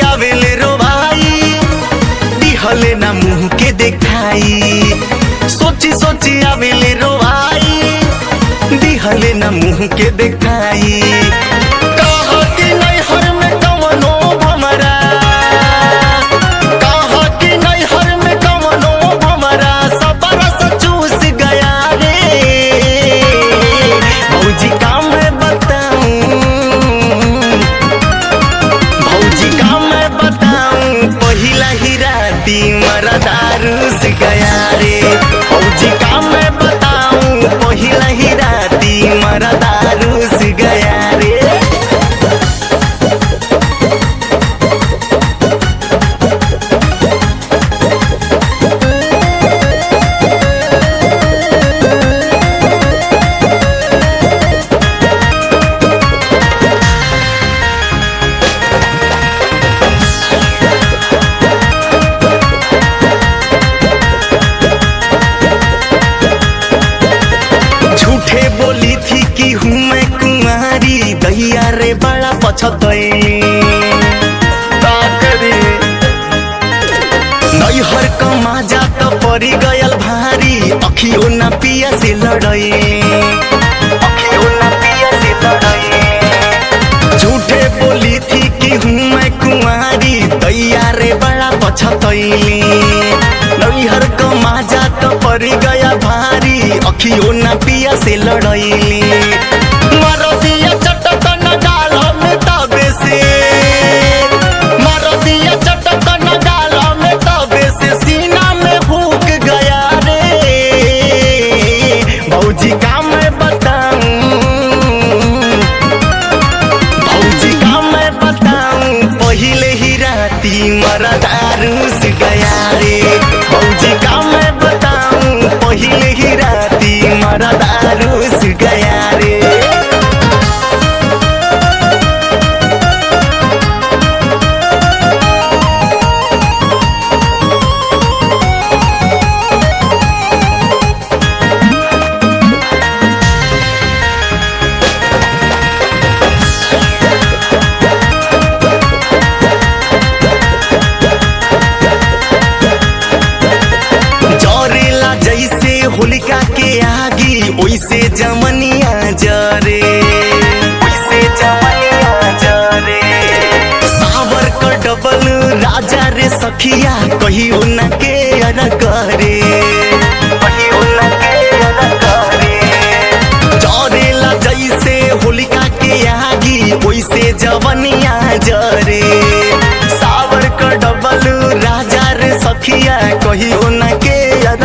आवेले रो भाई दिहले ना मुंह के देखाई। सोची सोची आवेले रो भाई दिहले ना मुंह के देखाई। कहा कि नहीं हर में कवनो भमरा, कहा कि नहीं हर में कवनो भमरा सबरा से चूस गया रे। भौजी का मैं बताऊं, भौजी का मैं बताऊं पहिला ही राती मरा दारूस गया रे। भौजी का मैं बताऊं पहिला ही राती मरा दारूस गया रे। झूठे बोली थी कि हूँ मैं कुंवारी दैया रे बड़ा पछतैली। नैहर कमा जा तो पड़ी गयल भारी अखियो ना पिया से लड़ैली, अखियो ना पिया से लड़ैली। झूठे बोली थी कि हूँ मैं कुंवारी दैया रे बड़ा पछतैली। नैहर कमा जा तो पड़ी गया भारी अखियो ना पिया से लड़ैली। मारो दिया चटकन गाल में तबे से, मारो दिया चटकन गाल में तबे से सीना में भूख गया रे। भौजी का मैं बताऊं, भौजी का मैं बताऊं पहिले ही राती मरा दारूस गया रे। भौजी का मैं बताऊं पहिले ही राती मरा दारूस गया रे। जरेला जैसे होलिका के आगी ओइसे जमनिया जरे, ओइसे जमनिया जरे। सावर का डबल राजा रे सखिया कहियो न के अर करे, कहियो न के अर करे। जरेला जैसे होलिका के आगी ओइसे जवनिया जरे। सावर का डबल राजा रे सखिया कहियो न के अर